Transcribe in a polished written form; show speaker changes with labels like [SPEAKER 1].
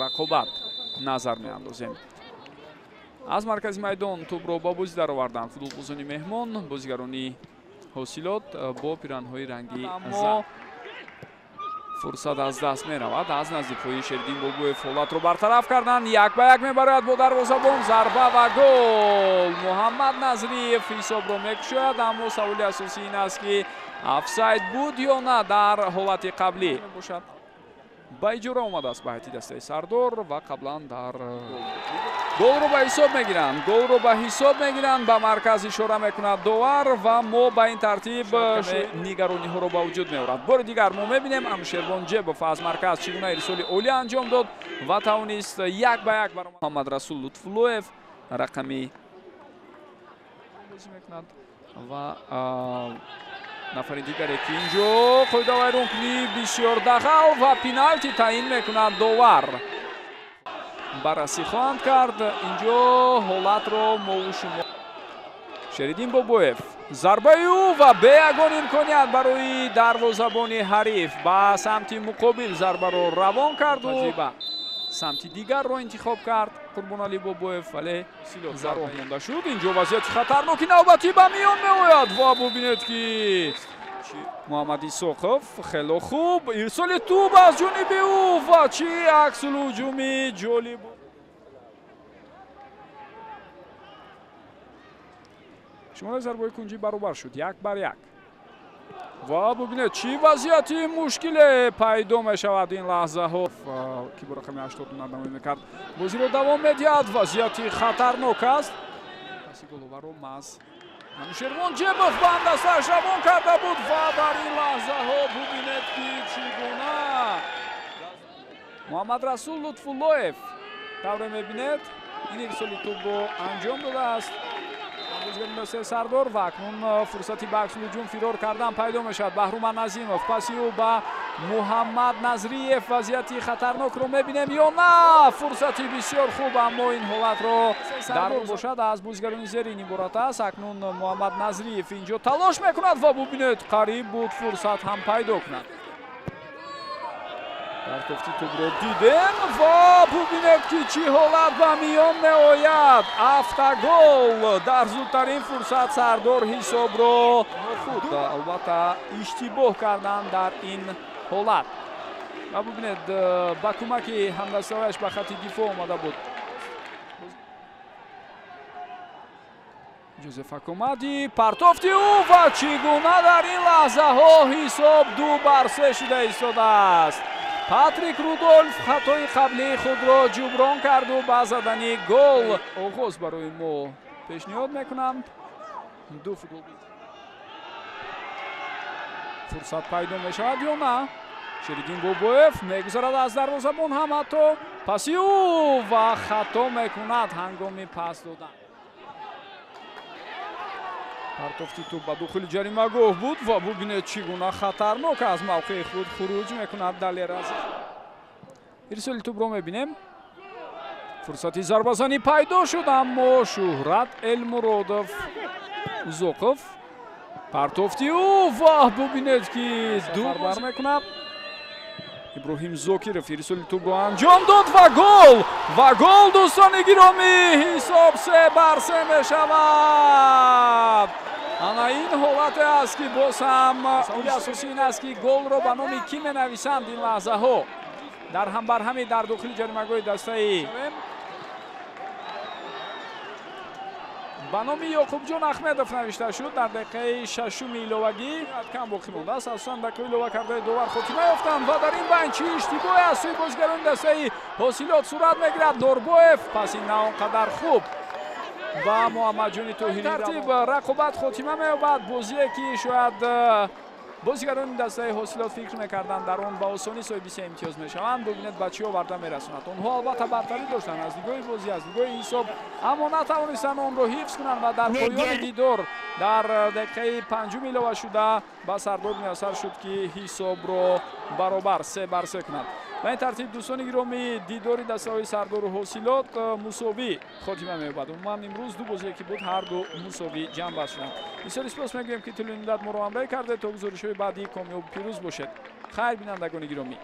[SPEAKER 1] рақобат назар меандозем. аз маркази майдон тӯбро ба бозӣ дароварданд футболбозони меҳмон. бозигарони ҳосилот бо пиранҳои ранги зар. фурсат аз даст меравад. аз назди пои Шеридин Бобуев ҳолатро бартараф карданд. 1-1 мебарояд бо дарвозабон. зарба ва гол. муҳаммад Назриев ҳисобро мекушояд, аммо саволи асосӣ ин аст ки офсайд буд ё на дар ҳолати қаблӣ бошад. ба иҷора омадааст ба ҳайати дастаи Сардор ва қаблан дар голро ба ҳисоб мегиранд. голро ба ҳисоб мегиранд. ба марказ ишора мекунад довар ва мо ба ин тартиб нигарониҳоро ба вуҷуд меорад. бори дигар мо мебинем Анушервон Ҷебов аз марказ чӣ гуна ирсоли олӣ анҷом дод ва тавонист 1-1 бар Муҳаммад Расул Лутфуллоев рақами бозӣ мекунад ва нафари дигаре ки инҷо қоидавайрон кунӣ бисёр дахал ва пеналти таъин мекунад довар. баррасӣ хоҳанд кард. инҷо ҳолатро мову шумо. Шеридин Бобуев зарбаи ӯ ва бе ягон имконият барои дарвозабони ҳариф ба самти муқобил зарбаро равон карду самти дигарро интихоб кард Қурбоналӣ Бобуев, вале зароҳ монда шуд. инҷо вазъияти хатарноки навбатӣ ба миён меояд ва бубинед ки Муҳаммад Исоқов хело хуб ирсоли тӯб аз ҷониби ӯ ва чӣ аксулҳуҷуми ҷолиб. шумораи зарбаҳои кунҷӣ баробар шуд 1-1 ва бубинед чӣ вазъияти мушкиле пайдо мешавад ин лаҳзаҳо ки бо рақами 80 намоён мекард. бозиро давом медиҳад. вазъияти хатарнок аст. паси головаро маз Анушервон Ҷебов ба андастааш равон карда буд ва дар ин лаҳзаҳо бубинед ки чӣ гуна Муҳаммад Расул Лутфуллоев тавре мебинед ин ирсоли тӯбро анҷом додааст. Сардор ва акнун фурсати ба аксулҳуҷум фирор кардан пайдо мешавад. Баҳруман Назимов паси ӯ ба Муҳаммад Назриев. вазъияти хатарнокро мебинем ё на? фурсати бисёр хуб, аммо ин ҳолатро дар бошад аз бозигарони зерин иборат аст. акнун Муҳаммад Назриев инҷо талош мекунад ва бубинед қариб буд фурсат ҳам пайдо кунад. Партофти тӯбро дидем ва бубинед ки чӣ ҳолат ба миён меояд. автогол дар зудтарин фурсат Сардор ҳисобро худ албатта иштибоҳ карданд дар ин ҳолат ва бубинед ба кӯмаки ҳамдастаояш ба хати дифоъ омада буд. Ҷозеф Акомади партофти ӯ ва чӣ гуна дар ин лаҳзаҳо ҳисоб 2-3 шуда истодааст. Патрик Рудольф хатои қаблии худро ҷуброн карду ба задани гол. оғоз барои мо пешниҳод мекунанд. ду футболист фурсат пайдо мешавад ё на? Шеридин Бобуев мегузарад аз дарвозабон ҳам ҳатто паси ӯ ва хато мекунад ҳангоми пас додан. партофти тӯб ба дохили ҷаримагоҳ буд ва бубинед чӣ гуна хатарнок аз мавқеи худ хуруҷ мекунад Далераз. ирсоли тӯбро мебинем. фурсати зарбазанӣ пайдо шуд, аммо Шуҳрат Элмуродов Узоқов партофти ӯ ва бубинед ки барбар мекунад. иброҳим Зокиров ирсоли тӯбро анҷом дод ва гол дӯстони гиромӣ. ҳисоб 3-3 мешавад. ана ин ҳолате аст ки боз ҳам саволи асосӣ ин аст ки голро ба номи кӣ менависанд ин лаҳзаҳо. дар ҳамбарҳами дар дохили ҷаримагоҳи дастаи ба номи Ёқубҷон Ахмедов навишта шуд. дар дақиқаи 6 иловагӣ кам боқӣ мондааст. асосан дақиқаи илова кардаи довар хотима ёфтанд ва дар ин байн чӣ иштибоҳе аз сӯи бозигарони дастаи ҳосилот сурат мегирад. Норбоев паси на он қадар хуб ба Муҳаммадҷони Тоҳирӣ тартиб рақобат хотима меёбад. бозие ки шояд бозигарони дастаи ҳосилот фикр мекарданд дар он ба осонӣ соҳиби 3 имтиёз мешаванд. бубинед ба чӣ оварда мерасонад. онҳо албатта бартарӣ доштанд аз нигоҳи бозӣ, аз нигоҳи ҳисоб, аммо натавонистанд онро ҳифз кунанд ва дар поёни дидор дар дақиқаи 5 илова шуда ба Сардор муяссар шуд ки ҳисобро баробар 3-3 кунад. ба ин тартиб дӯстони гиромӣ дидори дастаҳои Сардору ҳосилот мусовӣ хотима меёбад. умуман имрӯз ду бозие ки буд ҳарду мусовӣ ҷамъбаст шуданд. бисёр спос мегӯем ки тӯлони муддат моро ҳамроҳӣ карда. то гузоришҳои баъдӣ комёбу пирӯз бошед. хайр бинандагони гиромӣ.